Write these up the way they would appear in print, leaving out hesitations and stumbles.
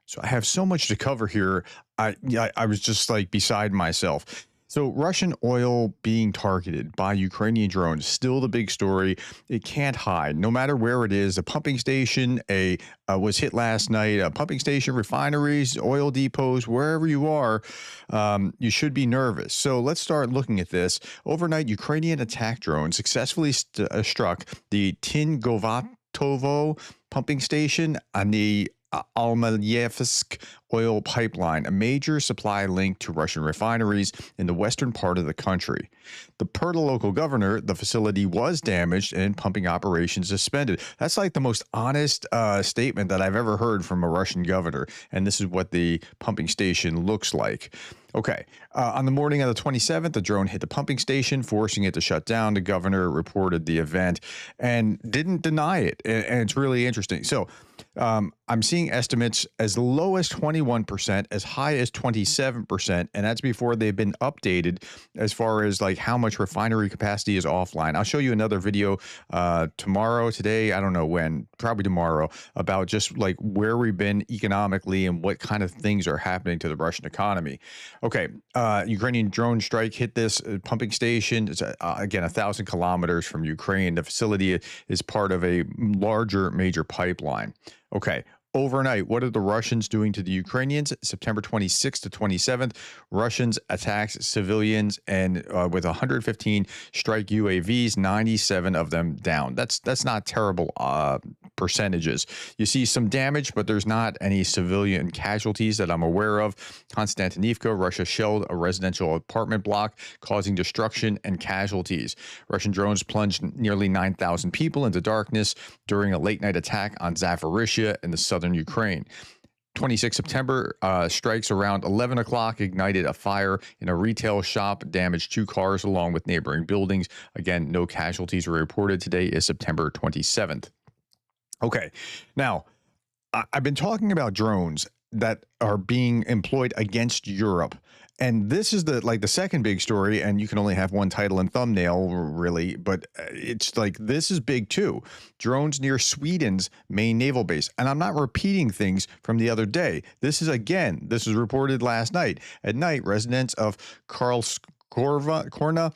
So I have so much to cover here. I was just like beside myself. So Russian oil being targeted by Ukrainian drones, still the big story. It can't hide, no matter where it is. A pumping station, a was hit last night. A pumping station, refineries, oil depots, wherever you are, you should be nervous. So let's start looking at this. Overnight, Ukrainian attack drones successfully struck the Tingovatovo pumping station on the Almalyevsk oil pipeline, a major supply link to Russian refineries in the western part of the country. Per the local governor, the facility was damaged and pumping operations suspended. That's like the most honest statement that I've ever heard from a Russian governor. And this is what the pumping station looks like. Okay. On the morning of the 27th, the drone hit the pumping station, forcing it to shut down. The governor reported the event and didn't deny it. And it's really interesting. So I'm seeing estimates as low as 21%, as high as 27%. And that's before they've been updated as far as like how much refinery capacity is offline. I'll show you another video tomorrow, today, I don't know when, probably tomorrow, about just like where we've been economically and what kind of things are happening to the Russian economy. Okay, Ukrainian drone strike hit this pumping station. It's again 1,000 kilometers from Ukraine. The facility is part of a larger major pipeline. Okay. Overnight, what are the Russians doing to the Ukrainians? September 26th to 27th, Russians attacked civilians and with 115 strike UAVs, 97 of them down. That's not terrible percentages. You see some damage, but there's not any civilian casualties that I'm aware of. Konstantinivka, Russia shelled a residential apartment block, causing destruction and casualties. Russian drones plunged nearly 9,000 people into darkness during a late-night attack on Zaporizhia in the southern Ukraine. 26 September, strikes around 11 o'clock ignited a fire in a retail shop, damaged 2 cars along with neighboring buildings. Again, no casualties were reported. Today is September 27th. Okay, now I've been talking about drones that are being employed against Europe. And this is the second big story, and you can only have one title and thumbnail, really, but it's like this is big too. Drones near Sweden's main naval base. And I'm not repeating things from the other day. This is reported last night. At night, residents of Korna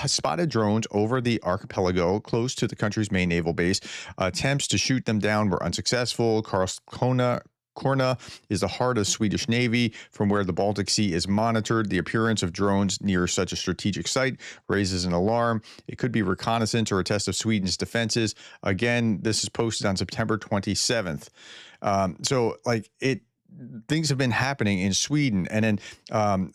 spotted drones over the archipelago close to the country's main naval base. Attempts to shoot them down were unsuccessful. Korna is the heart of Swedish Navy, from where the Baltic Sea is monitored. The appearance of drones near such a strategic site raises an alarm. It could be reconnaissance or a test of Sweden's defenses. Again, this is posted on September 27th. So, like, things have been happening in Sweden and then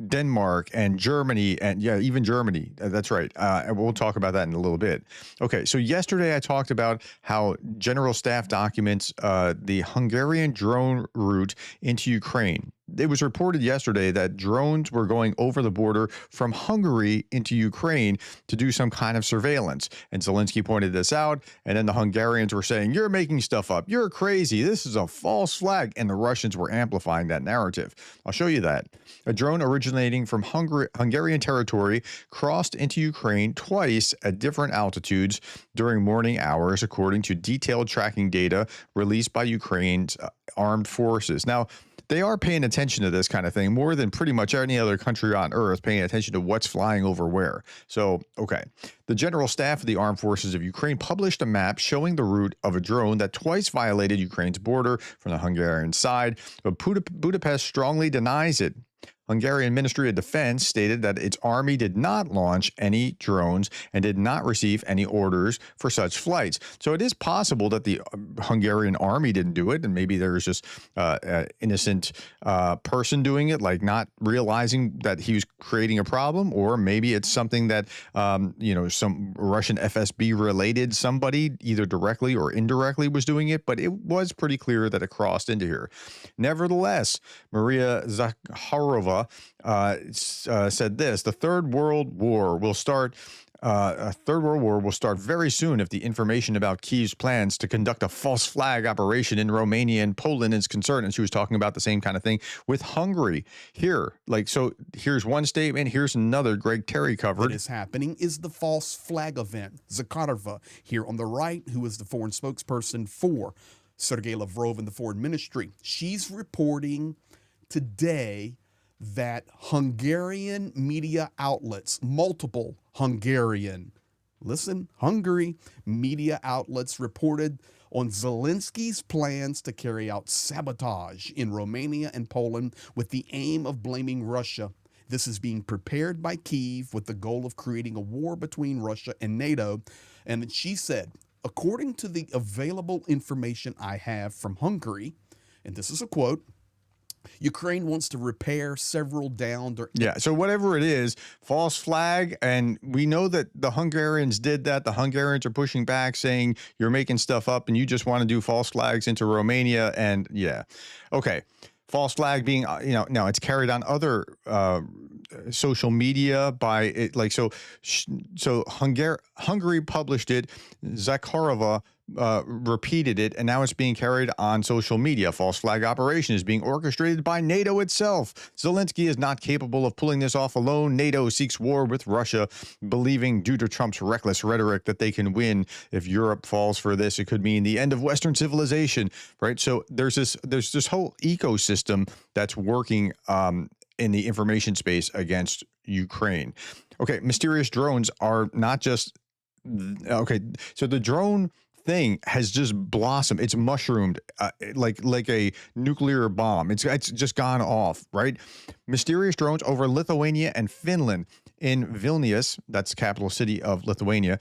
Denmark and Germany, and even Germany. That's right. And we'll talk about that in a little bit. Okay, so yesterday I talked about how General Staff documents the Hungarian drone route into Ukraine. It was reported yesterday that drones were going over the border from Hungary into Ukraine to do some kind of surveillance. And Zelensky pointed this out. And then the Hungarians were saying, "You're making stuff up. You're crazy. This is a false flag." And the Russians were amplifying that narrative. I'll show you that. A drone originating from Hungarian territory crossed into Ukraine twice at different altitudes during morning hours, according to detailed tracking data released by Ukraine's armed forces. Now, they are paying attention to this kind of thing more than pretty much any other country on earth, paying attention to what's flying over where. So, okay. The General Staff of the Armed Forces of Ukraine published a map showing the route of a drone that twice violated Ukraine's border from the Hungarian side, but Budapest strongly denies it. Hungarian Ministry of Defense stated that its army did not launch any drones and did not receive any orders for such flights. So it is possible that the Hungarian army didn't do it, and maybe there's just an innocent person doing it, like not realizing that he was creating a problem, or maybe it's something that, some Russian FSB related somebody, either directly or indirectly, was doing it, but it was pretty clear that it crossed into here. Nevertheless, Maria Zakharova said this: the Third World War will start. A Third World War will start very soon if the information about Kyiv's plans to conduct a false flag operation in Romania and Poland is concerned. And she was talking about the same kind of thing with Hungary here. So here's one statement. Here's another. Greg Terry covered. What is happening is the false flag event. Zakharova here on the right, who is the foreign spokesperson for Sergei Lavrov in the foreign ministry. She's reporting today that Hungarian media outlets, multiple Hungarian, listen, Hungary media outlets reported on Zelensky's plans to carry out sabotage in Romania and Poland with the aim of blaming Russia. This is being prepared by Kyiv with the goal of creating a war between Russia and NATO. And she said, according to the available information I have from Hungary, and this is a quote, Ukraine wants to repair several downed or... Yeah, so whatever it is, false flag, and we know that the Hungarians did that. The Hungarians are pushing back, saying you're making stuff up and you just want to do false flags into Romania, and yeah. Okay, false flag being, now it's carried on other social media by it, like, so Hungary published it, Zakharova repeated it, and now it's being carried on social media. False flag operation is being orchestrated by NATO itself. Zelensky is not capable of pulling this off alone. NATO seeks war with Russia, believing due to Trump's reckless rhetoric that they can win. If Europe falls for this, it could mean the end of Western civilization, right? So there's this whole ecosystem that's working in the information space against Ukraine. Okay, mysterious drones are not just okay. So the drone thing has just blossomed. It's mushroomed like a nuclear bomb. It's just gone off, right? Mysterious drones over Lithuania and Finland. In Vilnius, that's the capital city of Lithuania,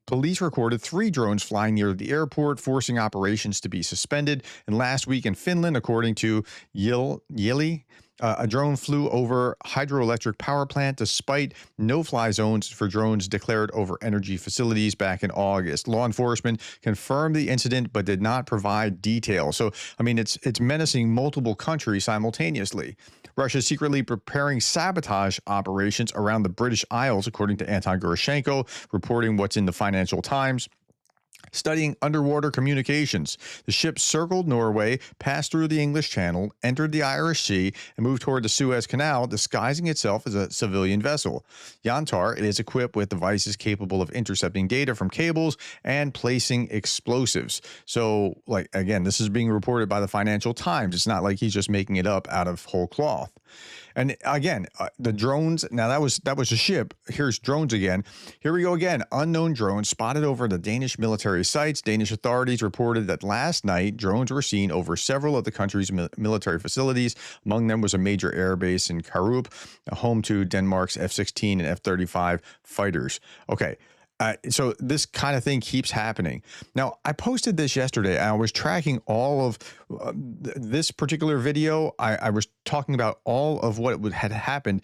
police recorded 3 drones flying near the airport, forcing operations to be suspended. And last week in Finland, according to Yeli, a drone flew over hydroelectric power plant despite no-fly zones for drones declared over energy facilities back in August. Law enforcement confirmed the incident but did not provide details. So, I mean, it's menacing multiple countries simultaneously. Russia is secretly preparing sabotage operations around the British Isles, according to Anton Goroshenko, reporting what's in the Financial Times. Studying underwater communications. The ship circled Norway, passed through the English Channel, entered the Irish Sea, and moved toward the Suez Canal, disguising itself as a civilian vessel. Yantar, it is equipped with devices capable of intercepting data from cables and placing explosives. So, like, again, this is being reported by the Financial Times. It's not like he's just making it up out of whole cloth. And again, the drones, now that was a ship. Here's drones again. Here we go again. Unknown drones spotted over the Danish military sites. Danish authorities reported that last night, drones were seen over several of the country's military facilities. Among them was a major air base in Karup, home to Denmark's F-16 and F-35 fighters. Okay. So this kind of thing keeps happening. Now, I posted this yesterday. I was tracking all of this particular video. I was talking about all of what had happened,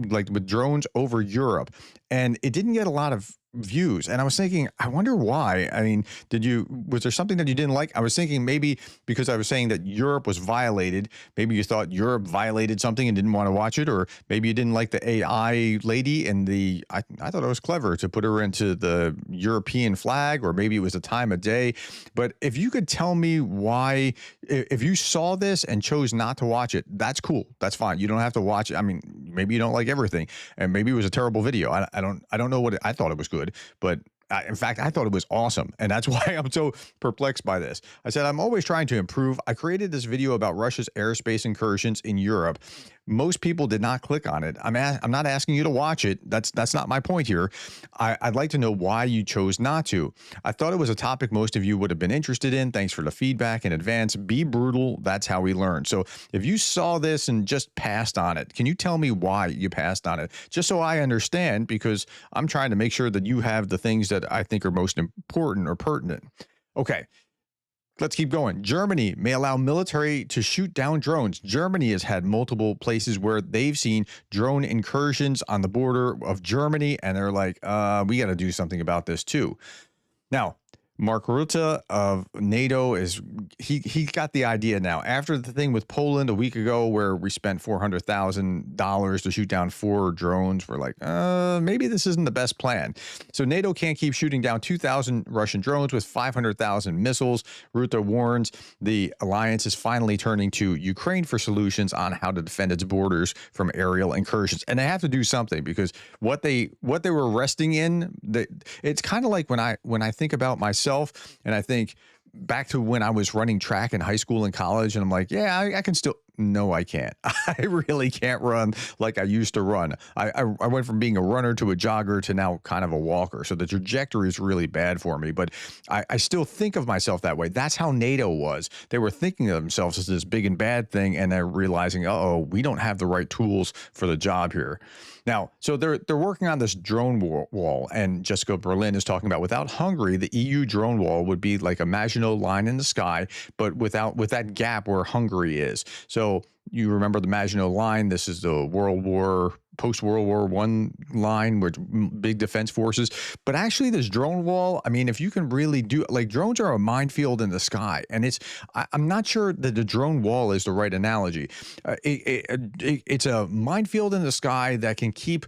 like with drones over Europe, and it didn't get a lot of views. And I was thinking, I wonder why. I mean, was there something that you didn't like? I was thinking maybe because I was saying that Europe was violated. Maybe you thought Europe violated something and didn't want to watch it, or maybe you didn't like the AI lady and I thought it was clever to put her into the European flag, or maybe it was the time of day. But if you could tell me why, if you saw this and chose not to watch it, that's cool. That's fine. You don't have to watch it. I mean, maybe you don't like everything, and maybe it was a terrible video. I don't know what I thought it was good. But in fact, I thought it was awesome. And that's why I'm so perplexed by this. I said, I'm always trying to improve. I created this video about Russia's airspace incursions in Europe. Most people did not click on it. I'm not asking you to watch it. That's not my point here. I'd like to know why you chose not to. I thought it was a topic most of you would have been interested in. Thanks for the feedback in advance. Be brutal. That's how we learn. So if you saw this and just passed on it, can you tell me why you passed on it? Just so I understand, because I'm trying to make sure that you have the things that I think are most important or pertinent. Okay. Let's keep going. Germany may allow military to shoot down drones. Germany has had multiple places where they've seen drone incursions on the border of Germany, and they're like, we got to do something about this too. Now, Mark Rutte of NATO he got the idea now. After the thing with Poland a week ago where we spent $400,000 to shoot down 4 drones, we're like, maybe this isn't the best plan. So NATO can't keep shooting down 2,000 Russian drones with 500,000 missiles. Rutte warns the alliance is finally turning to Ukraine for solutions on how to defend its borders from aerial incursions. And they have to do something, because what they were resting in, it's kind of like when I think about myself, and I think back to when I was running track in high school and college, and I'm like, yeah, I can still. No, I can't. I really can't run like I used to run. I went from being a runner to a jogger to now kind of a walker. So the trajectory is really bad for me, but I still think of myself that way. That's how NATO was. They were thinking of themselves as this big and bad thing, and they're realizing, uh-oh, we don't have the right tools for the job here. Now, so they're working on this drone wall, and Jessica Berlin is talking about without Hungary, the EU drone wall would be like a Maginot line in the sky, but with that gap where Hungary is. So you remember the Maginot line? This is the post-World War One line with big defense forces. But actually, this drone wall, I mean, if you can really do, like, drones are a minefield in the sky, and I'm not sure that the drone wall is the right analogy. It's a minefield in the sky that can keep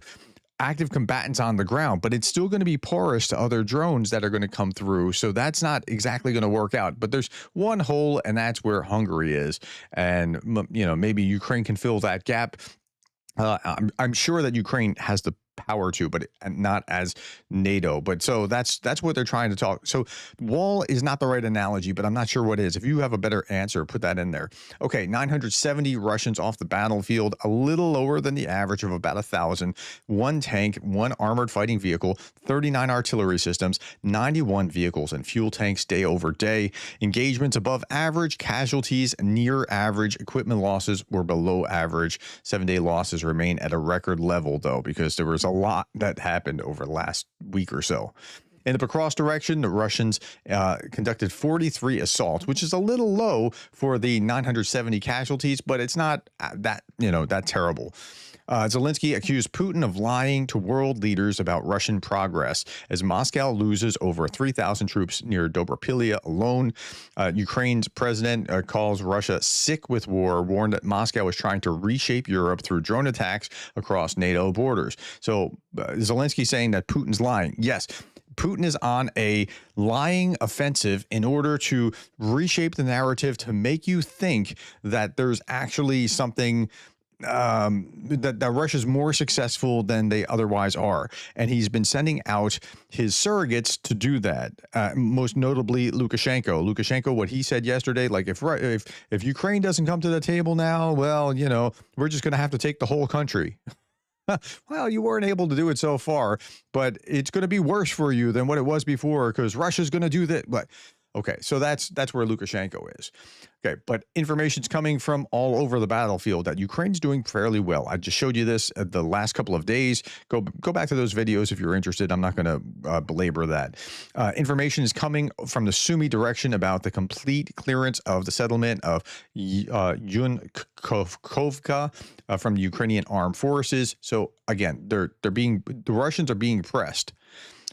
active combatants on the ground, but it's still going to be porous to other drones that are going to come through. So that's not exactly going to work out. But there's one hole, and that's where Hungary is. And, maybe Ukraine can fill that gap. I'm sure that Ukraine has the power to, but not as NATO. But so that's what they're trying to talk. So wall is not the right analogy, but I'm not sure what is. If you have a better answer, put that in there. Okay, 970 Russians off the battlefield, a little lower than the average of about 1,000. One tank, one armored fighting vehicle, 39 artillery systems, 91 vehicles and fuel tanks day over day. Engagements above average, casualties near average, equipment losses were below average. 7-day losses remain at a record level, though, because there was a lot that happened over the last week or so. In the Pokrovsk direction, the Russians conducted 43 assaults, which is a little low for the 970 casualties, but it's not that terrible. Zelensky accused Putin of lying to world leaders about Russian progress as Moscow loses over 3,000 troops near Dobropilya alone. Ukraine's president calls Russia sick with war, warned that Moscow is trying to reshape Europe through drone attacks across NATO borders. So Zelensky saying that Putin's lying. Yes. Putin is on a lying offensive in order to reshape the narrative to make you think that there's actually something that Russia's more successful than they otherwise are. And he's been sending out his surrogates to do that, most notably Lukashenko. Lukashenko, what he said yesterday, like if Ukraine doesn't come to the table now, well, we're just going to have to take the whole country. Well, you weren't able to do it so far, but it's going to be worse for you than what it was before because Russia's going to do that. But okay, so that's where Lukashenko is. Okay, but information's coming from all over the battlefield that Ukraine's doing fairly well. I just showed you this the last couple of days. Go back to those videos if you're interested. I'm not going to belabor that. Information is coming from the Sumy direction about the complete clearance of the settlement of Yunkovka from the Ukrainian armed forces. So again, the Russians are being pressed.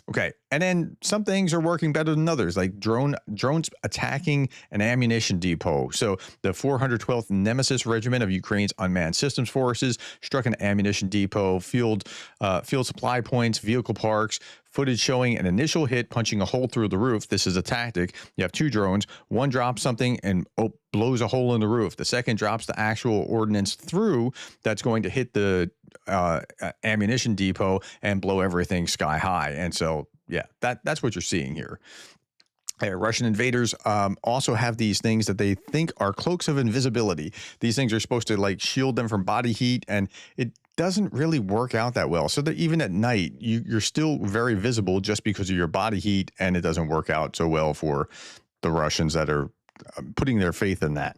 Okay, and then some things are working better than others, like drones attacking an ammunition depot. So the 412th Nemesis Regiment of Ukraine's unmanned systems forces struck an ammunition depot, field supply points, vehicle parks. Footage showing an initial hit punching a hole through the roof. This is a tactic. You have two drones. One drops something and blows a hole in the roof. The second drops the actual ordnance through that's going to hit the ammunition depot and blow everything sky high. And so, yeah, that's what you're seeing here. Russian invaders also have these things that they think are cloaks of invisibility. These things are supposed to shield them from body heat, and it doesn't really work out that well. So that even at night, you're still very visible just because of your body heat, and it doesn't work out so well for the Russians that are putting their faith in that.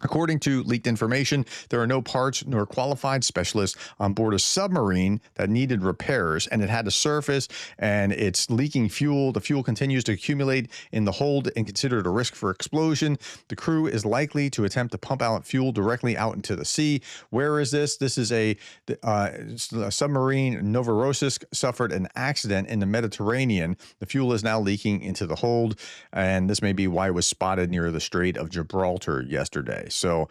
According to leaked information, there are no parts nor qualified specialists on board a submarine that needed repairs, and it had to surface, and it's leaking fuel. The fuel continues to accumulate in the hold and considered a risk for explosion. The crew is likely to attempt to pump out fuel directly out into the sea. Where is this? This is a submarine. Novorossiysk suffered an accident in the Mediterranean. The fuel is now leaking into the hold, and this may be why it was spotted near the Strait of Gibraltar yesterday. So,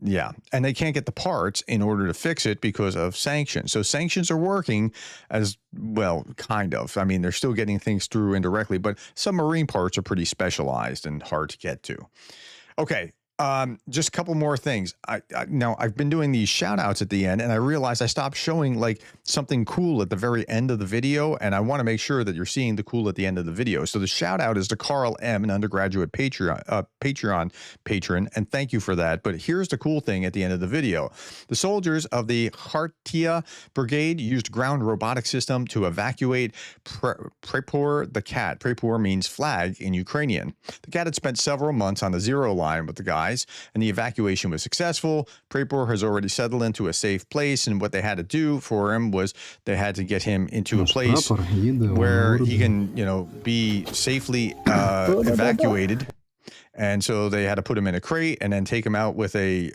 yeah, and they can't get the parts in order to fix it because of sanctions. So sanctions are working as well, kind of. I mean, they're still getting things through indirectly, but submarine parts are pretty specialized and hard to get to. Okay. Just a couple more things. Now I've been doing these shout outs at the end, and I realized I stopped showing like something cool at the very end of the video. And I want to make sure that you're seeing the cool at the end of the video. So the shout out is to Carl M, an undergraduate Patreon patron. And thank you for that. But here's the cool thing at the end of the video. The soldiers of the Hartia Brigade used ground robotic system to evacuate Prapor the cat. Prapor means flag in Ukrainian. The cat had spent several months on the zero line with the guys, and the evacuation was successful. Prapor has already settled into a safe place, and what they had to do for him was they had to get him into a place where he can, be safely evacuated. And so they had to put him in a crate and then take him out with a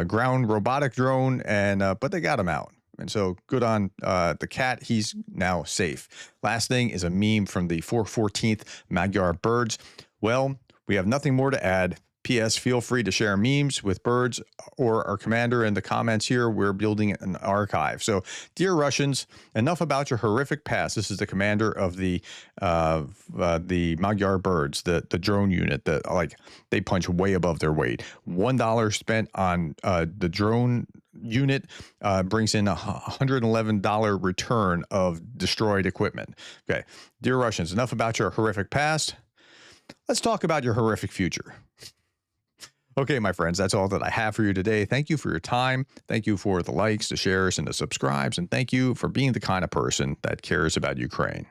ground robotic drone, and but they got him out. And so good on the cat. He's now safe. Last thing is a meme from the 414th Magyar Birds. Well, we have nothing more to add. P.S. Feel free to share memes with Birds or our commander in the comments here. We're building an archive. So, dear Russians, enough about your horrific past. This is the commander of the Magyar Birds, the drone unit that they punch way above their weight. $1 spent on the drone unit brings in $111 return of destroyed equipment. Okay, dear Russians, enough about your horrific past. Let's talk about your horrific future. Okay, my friends, that's all that I have for you today. Thank you for your time. Thank you for the likes, the shares, and the subscribes. And thank you for being the kind of person that cares about Ukraine.